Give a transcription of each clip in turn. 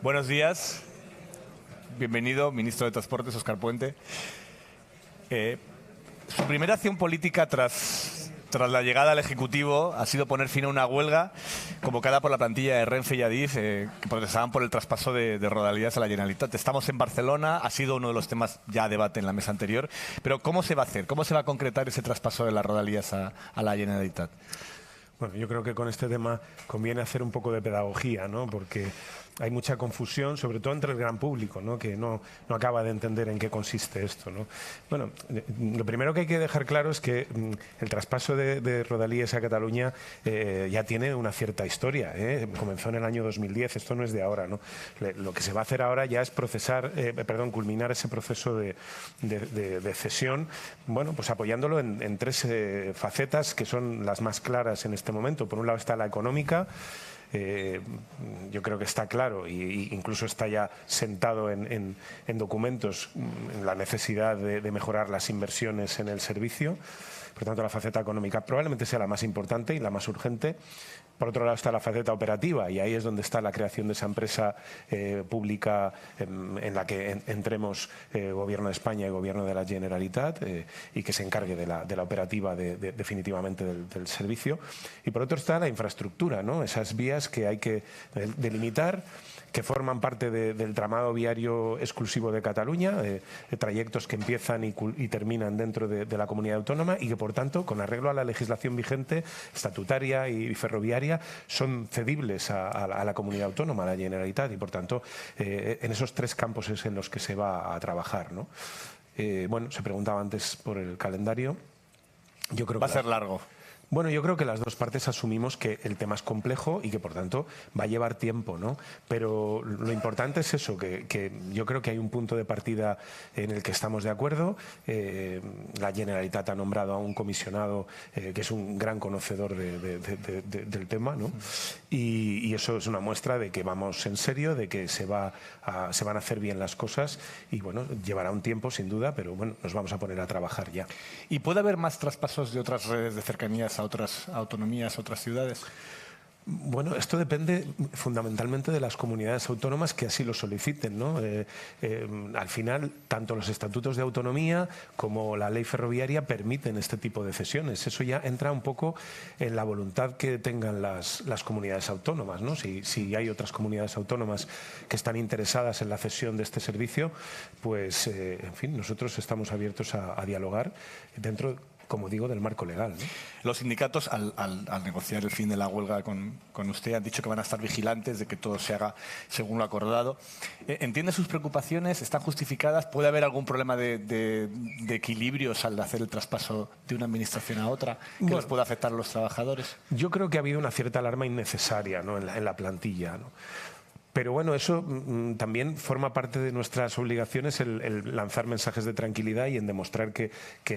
Buenos días. Bienvenido, ministro de Transportes, Óscar Puente. Su primera acción política tras la llegada al Ejecutivo ha sido poner fin a una huelga convocada por la plantilla de Renfe y Adif, que protestaban por el traspaso de Rodalies a la Generalitat. Estamos en Barcelona, ha sido uno de los temas ya a debate en la mesa anterior, pero ¿cómo se va a hacer? ¿Cómo se va a concretar ese traspaso de las Rodalies a la Generalitat? Bueno, yo creo que con este tema conviene hacer un poco de pedagogía, ¿no? Porque hay mucha confusión, sobre todo entre el gran público, ¿no? Que no acaba de entender en qué consiste esto, ¿no? Bueno, lo primero que hay que dejar claro es que el traspaso de Rodalies a Cataluña ya tiene una cierta historia, ¿eh? Comenzó en el año 2010, esto no es de ahora, ¿no? Lo que se va a hacer ahora ya es culminar ese proceso de cesión, bueno, pues apoyándolo en tres facetas que son las más claras en este momento. Por un lado está la económica. Yo creo que está claro e incluso está ya sentado en documentos en la necesidad de mejorar las inversiones en el servicio. Por tanto, la faceta económica probablemente sea la más importante y la más urgente. Por otro lado está la faceta operativa y ahí es donde está la creación de esa empresa pública en la que entremos Gobierno de España y Gobierno de la Generalitat y que se encargue de la operativa definitivamente del servicio. Y por otro está la infraestructura, ¿no? Esas vías que hay que delimitar, que forman parte del tramado viario exclusivo de Cataluña, trayectos que empiezan y terminan dentro de la comunidad autónoma y que, por tanto, con arreglo a la legislación vigente, estatutaria y ferroviaria, son cedibles a la comunidad autónoma, a la Generalitat, y, por tanto, en esos tres campos es en los que se va a trabajar, ¿no? Bueno, se preguntaba antes por el calendario. Yo creo que va a ser largo. Bueno, yo creo que las dos partes asumimos que el tema es complejo y que, por tanto, va a llevar tiempo, ¿no? Pero lo importante es eso, que yo creo que hay un punto de partida en el que estamos de acuerdo. La Generalitat ha nombrado a un comisionado que es un gran conocedor del tema, ¿no? Y eso es una muestra de que vamos en serio, de que se van a hacer bien las cosas y, bueno, llevará un tiempo, sin duda, pero, bueno, nos vamos a poner a trabajar ya. ¿Y puede haber más traspasos de otras redes de cercanías a otras autonomías, a otras ciudades? Bueno, esto depende fundamentalmente de las comunidades autónomas que así lo soliciten, ¿no? Al final, tanto los estatutos de autonomía como la ley ferroviaria permiten este tipo de cesiones. Eso ya entra un poco en la voluntad que tengan las comunidades autónomas, ¿no? Si hay otras comunidades autónomas que están interesadas en la cesión de este servicio, pues, en fin, nosotros estamos abiertos a dialogar dentro, como digo, del marco legal, ¿no? Los sindicatos, al negociar el fin de la huelga con usted, han dicho que van a estar vigilantes de que todo se haga según lo acordado. ¿Entiende sus preocupaciones? ¿Están justificadas? ¿Puede haber algún problema de equilibrios al hacer el traspaso de una administración a otra que les pueda afectar a los trabajadores? Yo creo que ha habido una cierta alarma innecesaria, ¿no? en la plantilla, ¿no? Pero bueno, eso también forma parte de nuestras obligaciones, el lanzar mensajes de tranquilidad y en demostrar que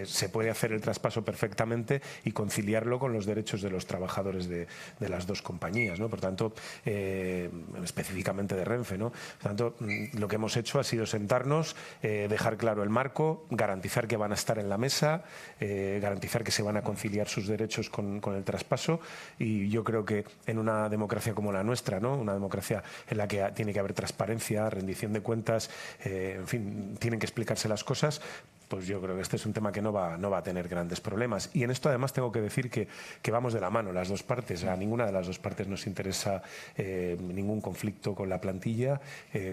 se puede hacer el traspaso perfectamente y conciliarlo con los derechos de los trabajadores de las dos compañías, ¿no? Por tanto, específicamente de Renfe, ¿no? Por tanto, lo que hemos hecho ha sido sentarnos, dejar claro el marco, garantizar que van a estar en la mesa, garantizar que se van a conciliar sus derechos con el traspaso, y yo creo que en una democracia como la nuestra, ¿no? Una democracia en la que tiene que haber transparencia, rendición de cuentas, en fin, tienen que explicarse las cosas, pues yo creo que este es un tema que no va a tener grandes problemas. Y en esto además tengo que decir que vamos de la mano las dos partes. A ninguna de las dos partes nos interesa ningún conflicto con la plantilla.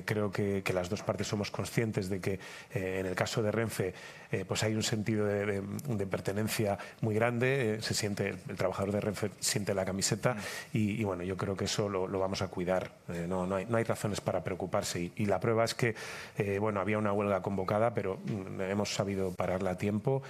Creo que las dos partes somos conscientes de que en el caso de Renfe pues hay un sentido de pertenencia muy grande. Se siente, el trabajador de Renfe siente la camiseta y bueno, yo creo que eso lo vamos a cuidar. No hay razones para preocuparse. Y la prueba es que bueno, había una huelga convocada, pero hemos sabido pararla a tiempo.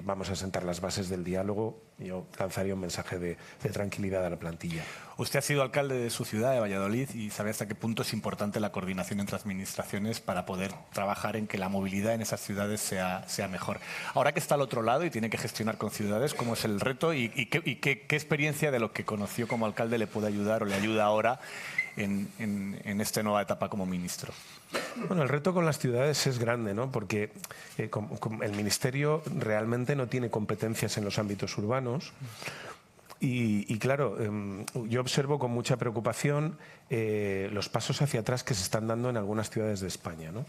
Vamos a sentar las bases del diálogo. Yo lanzaría un mensaje de tranquilidad a la plantilla. Usted ha sido alcalde de su ciudad, de Valladolid, y sabe hasta qué punto es importante la coordinación entre administraciones para poder trabajar en que la movilidad en esas ciudades sea mejor. Ahora que está al otro lado y tiene que gestionar con ciudades, ¿cómo es el reto y qué experiencia de lo que conoció como alcalde le puede ayudar o le ayuda ahora en esta nueva etapa como ministro? Bueno, el reto con las ciudades es grande, ¿no? Porque el Ministerio realmente no tiene competencias en los ámbitos urbanos. Y claro, yo observo con mucha preocupación los pasos hacia atrás que se están dando en algunas ciudades de España, ¿no?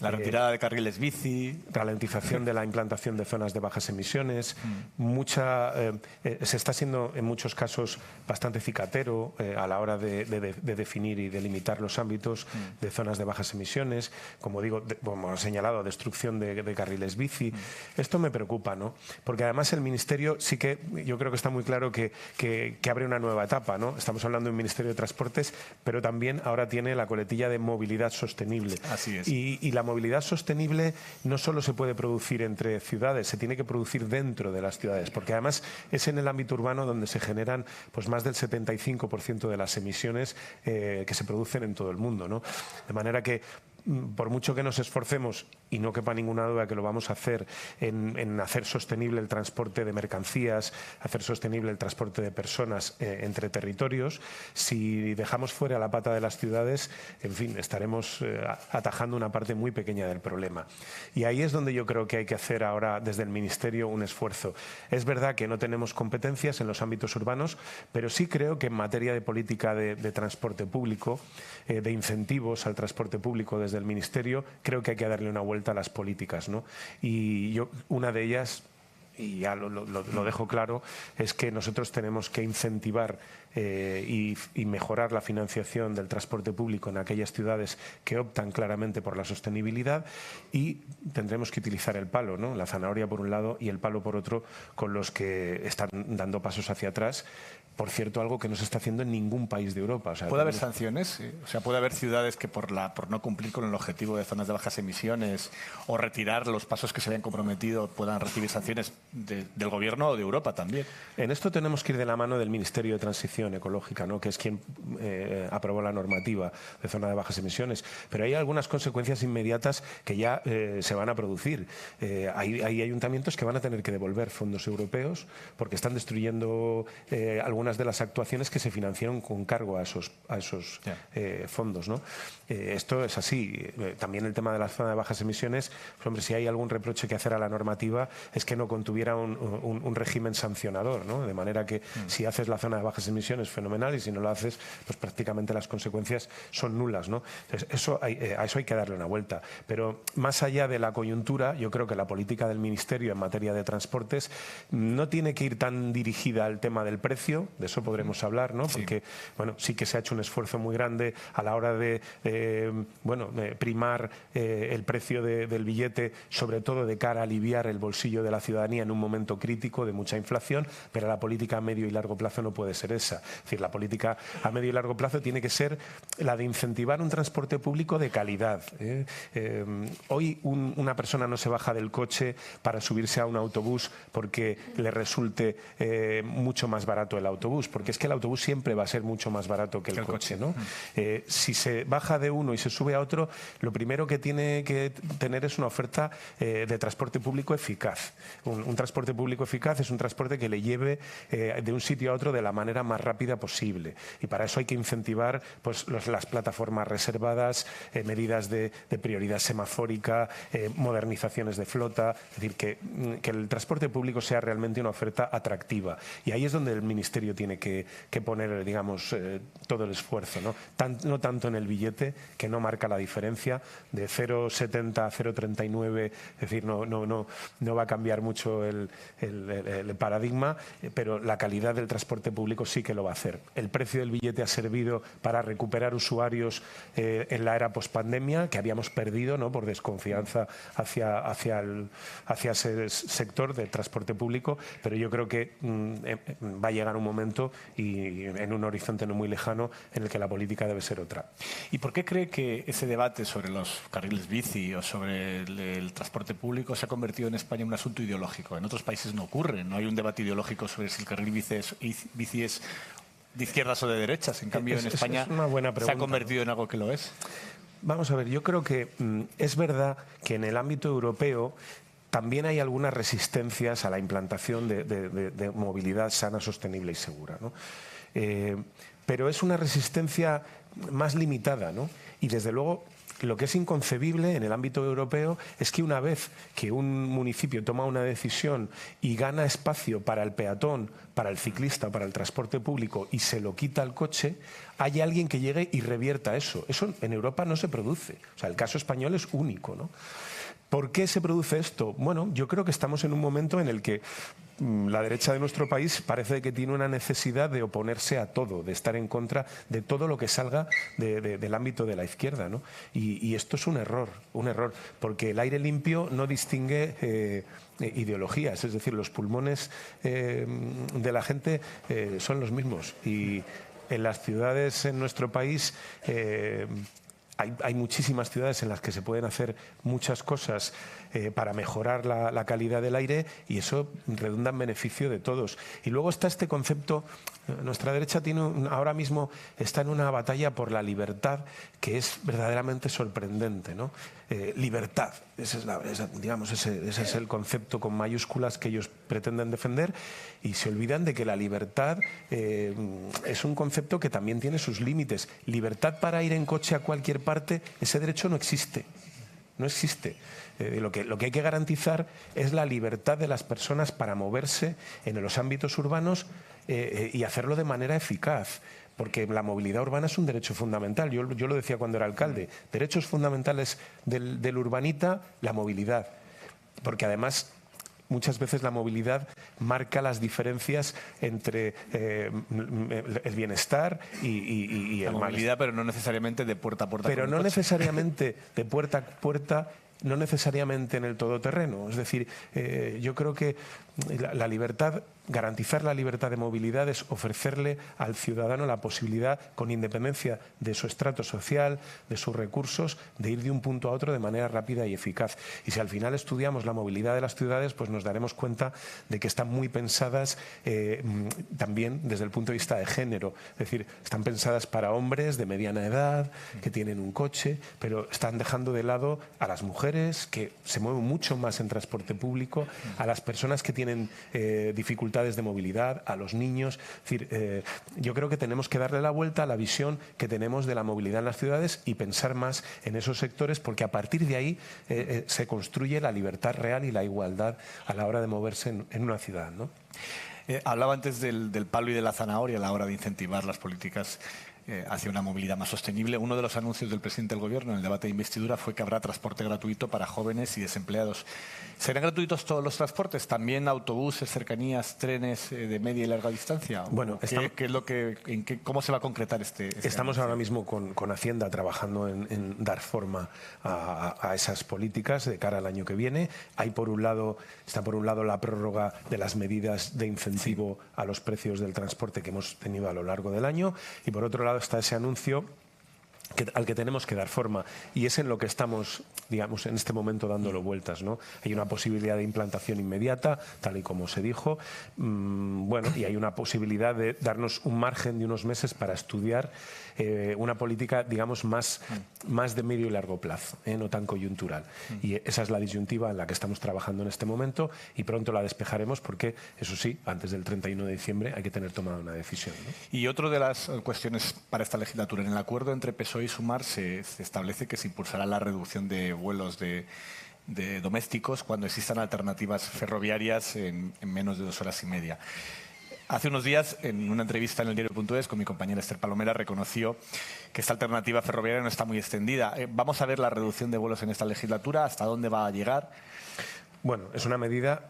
La retirada de carriles bici. Ralentización de la implantación de zonas de bajas emisiones. Se está siendo en muchos casos bastante cicatero a la hora de definir y delimitar los ámbitos de zonas de bajas emisiones. Como digo, como ha señalado, destrucción de carriles bici. Esto me preocupa, ¿no? Porque además el Ministerio sí que, yo creo que está muy claro que abre una nueva etapa, ¿no? Estamos hablando de un Ministerio de Transportes, pero también ahora tiene la coletilla de movilidad sostenible. Así es. Y la movilidad sostenible no solo se puede producir entre ciudades, se tiene que producir dentro de las ciudades, porque además es en el ámbito urbano donde se generan pues, más del 75% de las emisiones que se producen en todo el mundo, ¿no? De manera que por mucho que nos esforcemos, y no quepa ninguna duda que lo vamos a hacer, en hacer sostenible el transporte de mercancías, hacer sostenible el transporte de personas entre territorios, si dejamos fuera la pata de las ciudades, en fin, estaremos atajando una parte muy pequeña del problema. Y ahí es donde yo creo que hay que hacer ahora desde el Ministerio un esfuerzo. Es verdad que no tenemos competencias en los ámbitos urbanos, pero sí creo que en materia de política de transporte público, de incentivos al transporte público desde el Ministerio, creo que hay que darle una vuelta a las políticas, ¿no? Y una de ellas, y ya lo dejo claro, es que nosotros tenemos que incentivar y mejorar la financiación del transporte público en aquellas ciudades que optan claramente por la sostenibilidad, y tendremos que utilizar el palo, ¿no? La zanahoria por un lado y el palo por otro, con los que están dando pasos hacia atrás. Por cierto, algo que no se está haciendo en ningún país de Europa. O sea, ¿puede haber sanciones? O sea, ¿puede haber ciudades que por no cumplir con el objetivo de zonas de bajas emisiones o retirar los pasos que se habían comprometido puedan recibir sanciones del Gobierno o de Europa también? En esto tenemos que ir de la mano del Ministerio de Transición Ecológica, ¿no? Que es quien aprobó la normativa de zona de bajas emisiones. Pero hay algunas consecuencias inmediatas que ya se van a producir. Hay ayuntamientos que van a tener que devolver fondos europeos porque están destruyendo algunas de las actuaciones que se financiaron con cargo a esos fondos, ¿no? Esto es así. También el tema de la zona de bajas emisiones, pues, hombre, si hay algún reproche que hacer a la normativa es que no contuviera un régimen sancionador, ¿no? De manera que si haces la zona de bajas emisiones, fenomenal, y si no lo haces, pues prácticamente las consecuencias son nulas, ¿no? Entonces, a eso hay que darle una vuelta. Pero más allá de la coyuntura, yo creo que la política del Ministerio en materia de transportes no tiene que ir tan dirigida al tema del precio. De eso podremos hablar, ¿no? Porque bueno, sí que se ha hecho un esfuerzo muy grande a la hora de primar el precio del billete, sobre todo de cara a aliviar el bolsillo de la ciudadanía en un momento crítico de mucha inflación, pero la política a medio y largo plazo no puede ser esa. Es decir, la política a medio y largo plazo tiene que ser la de incentivar un transporte público de calidad. Hoy una persona no se baja del coche para subirse a un autobús porque le resulte mucho más barato el autobús, porque es que el autobús siempre va a ser mucho más barato que el coche, ¿no? Si se baja de uno y se sube a otro, lo primero que tiene que tener es una oferta de transporte público eficaz. Un transporte público eficaz es un transporte que le lleve de un sitio a otro de la manera más rápida posible, y para eso hay que incentivar pues, las plataformas reservadas, medidas de prioridad semafórica, modernizaciones de flota, es decir, que el transporte público sea realmente una oferta atractiva, y ahí es donde el Ministerio tiene que poner, digamos, todo el esfuerzo, ¿no? No tanto en el billete, que no marca la diferencia, de 0,70 a 0,39, es decir, no va a cambiar mucho el paradigma, pero la calidad del transporte público sí que lo va a hacer. El precio del billete ha servido para recuperar usuarios en la era pospandemia, que habíamos perdido, ¿no? Por desconfianza hacia ese sector del transporte público, pero yo creo que va a llegar un momento, y en un horizonte no muy lejano, en el que la política debe ser otra. ¿Y por qué cree que ese debate sobre los carriles bici o sobre el transporte público se ha convertido en España en un asunto ideológico? En otros países no ocurre, no hay un debate ideológico sobre si el carril bici es de izquierdas o de derechas. En cambio, en España se ha convertido en algo que lo es. Vamos a ver, yo creo que es verdad que en el ámbito europeo también hay algunas resistencias a la implantación de movilidad sana, sostenible y segura, ¿no? Pero es una resistencia más limitada, ¿no? Y desde luego lo que es inconcebible en el ámbito europeo es que una vez que un municipio toma una decisión y gana espacio para el peatón, para el ciclista, para el transporte público y se lo quita al coche, haya alguien que llegue y revierta eso. Eso en Europa no se produce. O sea, el caso español es único, ¿no? ¿Por qué se produce esto? Bueno, yo creo que estamos en un momento en el que la derecha de nuestro país parece que tiene una necesidad de oponerse a todo, de estar en contra de todo lo que salga del ámbito de la izquierda, ¿no? Y esto es un error, porque el aire limpio no distingue ideologías, es decir, los pulmones de la gente son los mismos. Y en las ciudades en nuestro país hay muchísimas ciudades en las que se pueden hacer muchas cosas para mejorar la calidad del aire, y eso redunda en beneficio de todos. Y luego está este concepto, nuestra derecha ahora mismo está en una batalla por la libertad que es verdaderamente sorprendente, ¿no? Libertad, ese es el concepto con mayúsculas que ellos pretenden defender, y se olvidan de que la libertad es un concepto que también tiene sus límites. Libertad para ir en coche a cualquier parte, ese derecho no existe. No existe. Lo que hay que garantizar es la libertad de las personas para moverse en los ámbitos urbanos y hacerlo de manera eficaz. Porque la movilidad urbana es un derecho fundamental. Yo lo decía cuando era alcalde. Derechos fundamentales del urbanita, la movilidad. Porque además muchas veces la movilidad marca las diferencias entre el bienestar y el la movilidad, pero no necesariamente de puerta a puerta. Pero no necesariamente de puerta a puerta, no necesariamente en el todoterreno. Es decir, yo creo que la libertad, garantizar la libertad de movilidad es ofrecerle al ciudadano la posibilidad, con independencia de su estrato social, de sus recursos, de ir de un punto a otro de manera rápida y eficaz. Y si al final estudiamos la movilidad de las ciudades, pues nos daremos cuenta de que están muy pensadas también desde el punto de vista de género. Es decir, están pensadas para hombres de mediana edad, que tienen un coche, pero están dejando de lado a las mujeres, que se mueven mucho más en transporte público, a las personas que tienen dificultades de movilidad, a los niños. Es decir, yo creo que tenemos que darle la vuelta a la visión que tenemos de la movilidad en las ciudades y pensar más en esos sectores, porque a partir de ahí se construye la libertad real y la igualdad a la hora de moverse en una ciudad, ¿no? Hablaba antes del palo y de la zanahoria a la hora de incentivar las políticas hacia una movilidad más sostenible. Uno de los anuncios del presidente del Gobierno en el debate de investidura fue que habrá transporte gratuito para jóvenes y desempleados. ¿Serán gratuitos todos los transportes? ¿También autobuses, cercanías, trenes de media y larga distancia? Bueno, ¿cómo se va a concretar este Estamos anuncio? ahora mismo con Hacienda trabajando en dar forma a esas políticas de cara al año que viene. Está por un lado la prórroga de las medidas de incentivo a los precios del transporte que hemos tenido a lo largo del año, y por otro lado está ese anuncio al que tenemos que dar forma, y es en lo que estamos, digamos, en este momento dándole vueltas, ¿no? Hay una posibilidad de implantación inmediata, tal y como se dijo, y hay una posibilidad de darnos un margen de unos meses para estudiar una política, digamos, más de medio y largo plazo, no tan coyuntural. Y esa es la disyuntiva en la que estamos trabajando en este momento, y pronto la despejaremos porque, eso sí, antes del 31 de diciembre hay que tener tomada una decisión, ¿no? Y otra de las cuestiones para esta legislatura, en el acuerdo entre PSOE y Sumar se establece que se impulsará la reducción de vuelos de domésticos cuando existan alternativas ferroviarias en menos de 2 horas y media. Hace unos días, en una entrevista en el diario.es con mi compañera Esther Palomera, reconoció que esta alternativa ferroviaria no está muy extendida. ¿Vamos a ver la reducción de vuelos en esta legislatura? ¿Hasta dónde va a llegar? Bueno, es una medida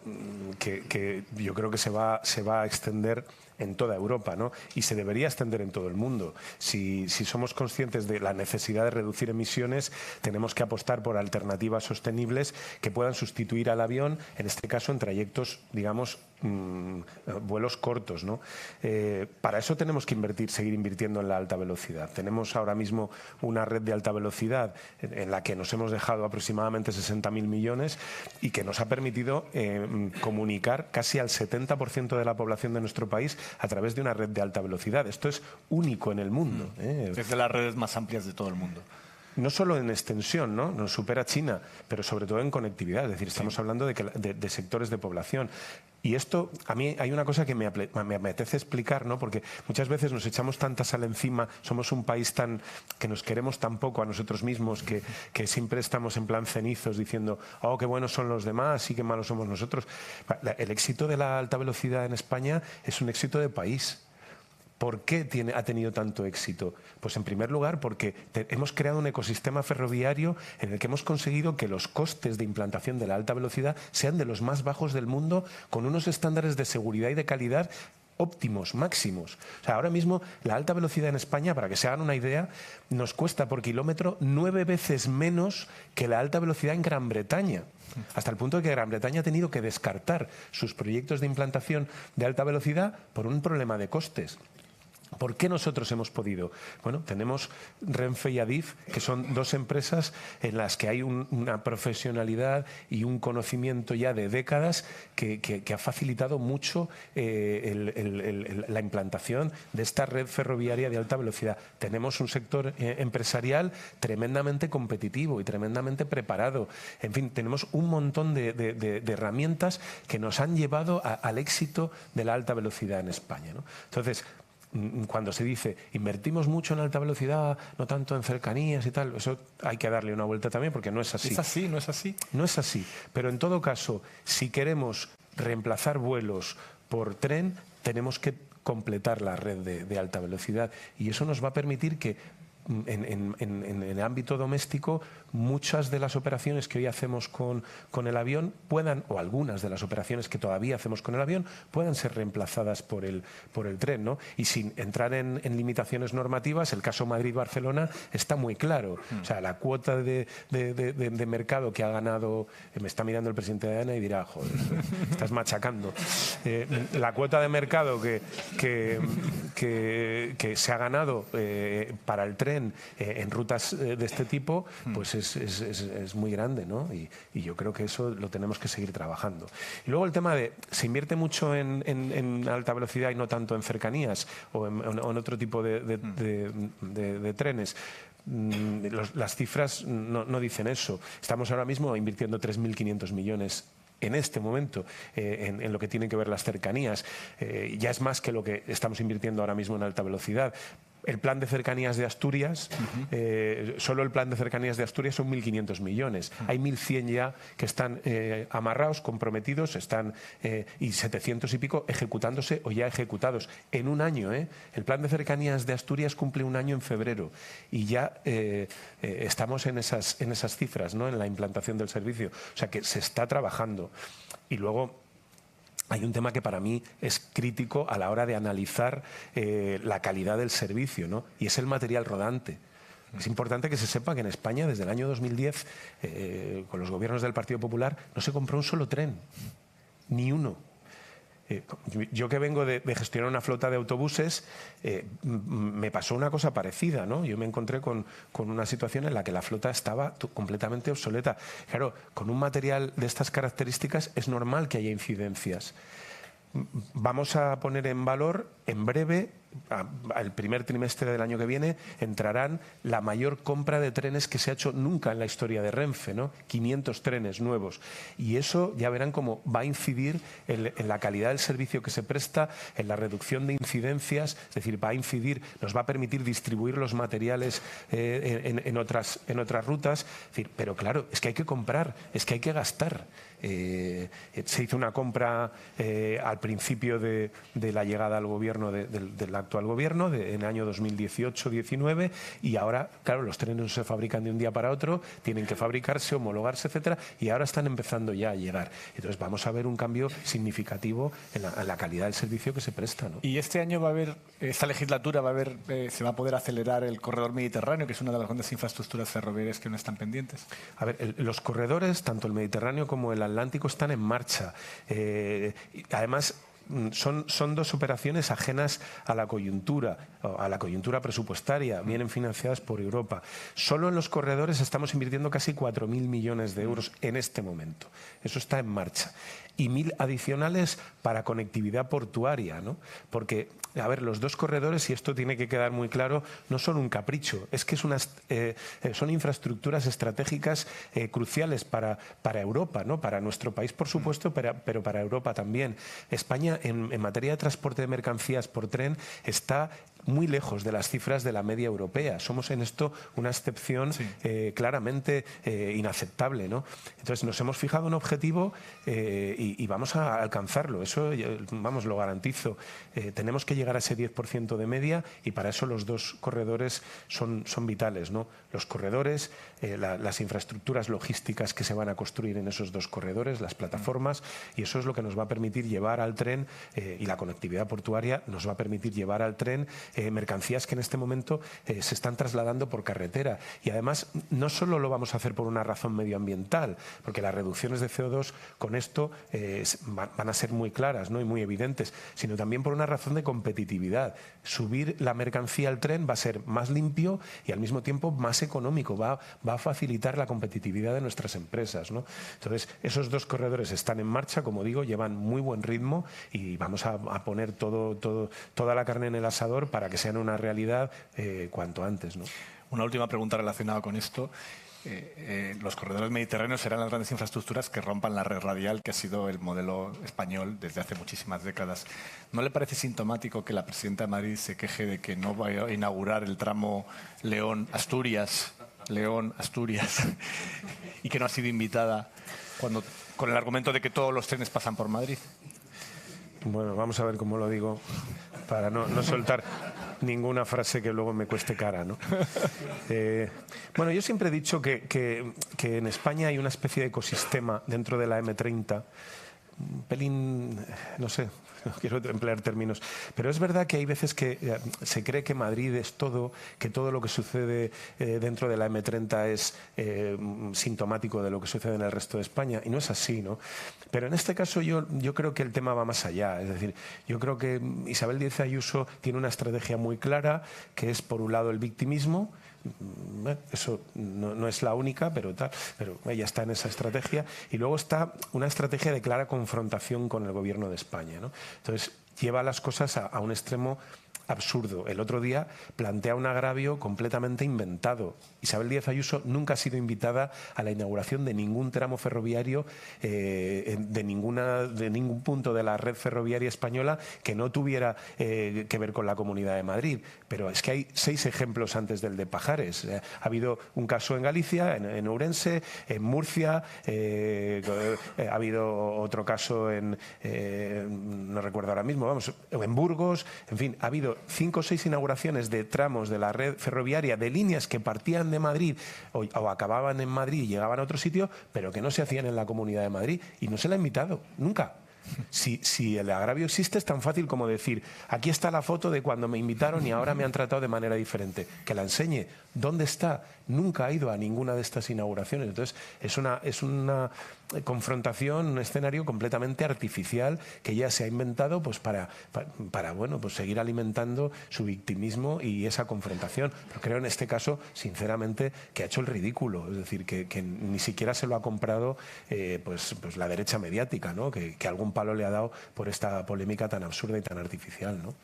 que yo creo que se va a extender en toda Europa, ¿no? Y se debería extender en todo el mundo. Si somos conscientes de la necesidad de reducir emisiones, tenemos que apostar por alternativas sostenibles que puedan sustituir al avión, en este caso en trayectos, digamos, vuelos cortos, ¿no? Para eso tenemos que seguir invirtiendo en la alta velocidad. Tenemos ahora mismo una red de alta velocidad en la que nos hemos dejado aproximadamente 60.000 millones y que nos ha permitido comunicar casi al 70% de la población de nuestro país a través de una red de alta velocidad. Esto es único en el mundo. Es de las redes más amplias de todo el mundo. no solo en extensión, ¿no? Nos supera China, pero sobre todo en conectividad. Es decir, estamos hablando de sectores de población. Y esto, a mí hay una cosa que me apetece explicar, ¿no? Porque muchas veces nos echamos tanta sal encima, somos un país que nos queremos tan poco a nosotros mismos, que siempre estamos en plan cenizos diciendo, oh, qué buenos son los demás y qué malos somos nosotros. El éxito de la alta velocidad en España es un éxito de país. ¿Por qué ha tenido tanto éxito? Pues en primer lugar porque hemos creado un ecosistema ferroviario en el que hemos conseguido que los costes de implantación de la alta velocidad sean de los más bajos del mundo, con unos estándares de seguridad y de calidad óptimos, máximos. O sea, ahora mismo la alta velocidad en España, para que se hagan una idea, nos cuesta por kilómetro 9 veces menos que la alta velocidad en Gran Bretaña. Hasta el punto de que Gran Bretaña ha tenido que descartar sus proyectos de implantación de alta velocidad por un problema de costes. ¿Por qué nosotros hemos podido? Bueno, tenemos Renfe y Adif, que son dos empresas en las que hay una profesionalidad y un conocimiento ya de décadas que ha facilitado mucho la implantación de esta red ferroviaria de alta velocidad. Tenemos un sector empresarial tremendamente competitivo y tremendamente preparado. En fin, tenemos un montón de herramientas que nos han llevado al éxito de la alta velocidad en España, ¿no? Entonces, cuando se dice invertimos mucho en alta velocidad, no tanto en cercanías y tal, eso hay que darle una vuelta también porque no es así. ¿Es así? ¿No es así? No es así. Pero en todo caso, si queremos reemplazar vuelos por tren, tenemos que completar la red de alta velocidad y eso nos va a permitir que en el ámbito doméstico muchas de las operaciones que hoy hacemos con el avión puedan, o algunas de las operaciones que todavía hacemos con el avión, puedan ser reemplazadas por el tren, ¿no? Y sin entrar en limitaciones normativas, el caso Madrid-Barcelona está muy claro. O sea, la cuota de mercado que ha ganado, me está mirando el presidente de AENA y dirá, joder, estás machacando. La cuota de mercado que se ha ganado para el tren en rutas de este tipo, pues es muy grande, ¿no? Y yo creo que eso lo tenemos que seguir trabajando. Y luego el tema de, se invierte mucho en alta velocidad y no tanto en cercanías o en otro tipo de trenes. Las cifras no dicen eso. Estamos ahora mismo invirtiendo 3.500 millones en este momento en lo que tienen que ver las cercanías. Ya es más que lo que estamos invirtiendo ahora mismo en alta velocidad. El plan de cercanías de Asturias, solo el plan de cercanías de Asturias son 1.500 millones. Hay 1.100 ya que están amarrados, comprometidos, están y 700 y pico ejecutándose o ya ejecutados en un año. El plan de cercanías de Asturias cumple un año en febrero y ya estamos en esas cifras, ¿no? En la implantación del servicio. O sea que se está trabajando. Y luego hay un tema que para mí es crítico a la hora de analizar la calidad del servicio, ¿no? Y es el material rodante. Es importante que se sepa que en España, desde el año 2010, con los gobiernos del Partido Popular, no se compró un solo tren, ni uno. Yo que vengo de gestionar una flota de autobuses, me pasó una cosa parecida, ¿no? Yo me encontré con una situación en la que la flota estaba completamente obsoleta. Claro, con un material de estas características es normal que haya incidencias. Vamos a poner en valor, en breve, al primer trimestre del año que viene, entrarán la mayor compra de trenes que se ha hecho nunca en la historia de Renfe, ¿no? 500 trenes nuevos. Y eso ya verán cómo va a incidir en la calidad del servicio que se presta, en la reducción de incidencias, es decir, va a incidir, nos va a permitir distribuir los materiales en otras rutas. Es decir, pero claro, es que hay que comprar, es que hay que gastar. Se hizo una compra al principio de la llegada al gobierno del actual gobierno en el año 2018-19 y ahora, claro, los trenes no se fabrican de un día para otro, tienen que fabricarse, homologarse, etcétera, y ahora están empezando ya a llegar. Entonces vamos a ver un cambio significativo en la calidad del servicio que se presta, ¿no? Y este año esta legislatura se va a poder acelerar el corredor mediterráneo, que es una de las grandes infraestructuras ferroviarias que no están pendientes. A ver, los corredores, tanto el Mediterráneo como el Atlántico, están en marcha. Además, son dos operaciones ajenas a la coyuntura presupuestaria, vienen financiadas por Europa. Solo en los corredores estamos invirtiendo casi 4.000 millones de euros en este momento. Eso está en marcha. Y 1.000 adicionales para conectividad portuaria, ¿no? Porque, a ver, los dos corredores, y esto tiene que quedar muy claro, no son un capricho, es que son infraestructuras estratégicas cruciales para Europa, ¿no? Para nuestro país, por supuesto, pero para Europa también. España, en materia de transporte de mercancías por tren, está muy lejos de las cifras de la media europea. Somos en esto una excepción claramente inaceptable, ¿no? Entonces nos hemos fijado un objetivo y vamos a alcanzarlo. Eso, vamos, lo garantizo. Tenemos que llegar a ese 10% de media y para eso los dos corredores son vitales, ¿no? Los corredores, las infraestructuras logísticas que se van a construir en esos dos corredores, las plataformas, y eso es lo que nos va a permitir llevar al tren, y la conectividad portuaria nos va a permitir llevar al tren mercancías que en este momento se están trasladando por carretera. Y además no solo lo vamos a hacer por una razón medioambiental, porque las reducciones de CO2 con esto van a ser muy claras, ¿no? Y muy evidentes, sino también por una razón de competitividad. Subir la mercancía al tren va a ser más limpio y al mismo tiempo más económico, va a facilitar la competitividad de nuestras empresas, ¿no? Entonces, esos dos corredores están en marcha, como digo, llevan muy buen ritmo y vamos a poner toda la carne en el asador para que sean una realidad cuanto antes, ¿no? Una última pregunta relacionada con esto. Los corredores mediterráneos serán las grandes infraestructuras que rompan la red radial, que ha sido el modelo español desde hace muchísimas décadas. ¿No le parece sintomático que la presidenta de Madrid se queje de que no vaya a inaugurar el tramo León-Asturias y que no ha sido invitada con el argumento de que todos los trenes pasan por Madrid? Bueno, vamos a ver cómo lo digo para no soltar ninguna frase que luego me cueste cara, ¿no? Bueno, yo siempre he dicho que en España hay una especie de ecosistema dentro de la M30, un pelín, no sé, no quiero emplear términos, pero es verdad que hay veces que se cree que Madrid es todo, que todo lo que sucede dentro de la M30 es sintomático de lo que sucede en el resto de España, y no es así, ¿no? Pero en este caso yo creo que el tema va más allá. Es decir, yo creo que Isabel Díaz Ayuso tiene una estrategia muy clara, que es, por un lado, el victimismo. Eso no es la única, pero ella está en esa estrategia, y luego está una estrategia de clara confrontación con el gobierno de España, ¿no? Entonces lleva las cosas a un extremo absurdo. El otro día plantea un agravio completamente inventado. Isabel Díaz Ayuso nunca ha sido invitada a la inauguración de ningún tramo ferroviario de ningún punto de la red ferroviaria española que no tuviera que ver con la Comunidad de Madrid. Pero es que hay 6 ejemplos antes del de Pajares. Ha habido un caso en Galicia, en Ourense, en Murcia, ha habido otro caso no recuerdo ahora mismo, en Burgos. En fin, ha habido 5 o 6 inauguraciones de tramos de la red ferroviaria, de líneas que partían de Madrid o acababan en Madrid y llegaban a otro sitio, pero que no se hacían en la Comunidad de Madrid, y no se la ha invitado, nunca. Si el agravio existe, es tan fácil como decir: aquí está la foto de cuando me invitaron y ahora me han tratado de manera diferente. Que la enseñe. ¿Dónde está? Nunca ha ido a ninguna de estas inauguraciones. Entonces, es una confrontación, un escenario completamente artificial que ya se ha inventado pues para bueno, pues seguir alimentando su victimismo y esa confrontación. Pero creo en este caso, sinceramente, que ha hecho el ridículo. Es decir, que ni siquiera se lo ha comprado pues la derecha mediática, ¿no? Que algún palo le ha dado por esta polémica tan absurda y tan artificial, ¿no?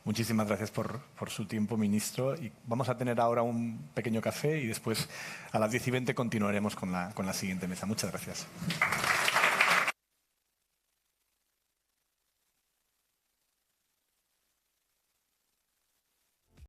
Muchísimas gracias por su tiempo, ministro. Y vamos a tener ahora un pequeño café y después a las 10:20 continuaremos con la siguiente mesa. Muchas gracias.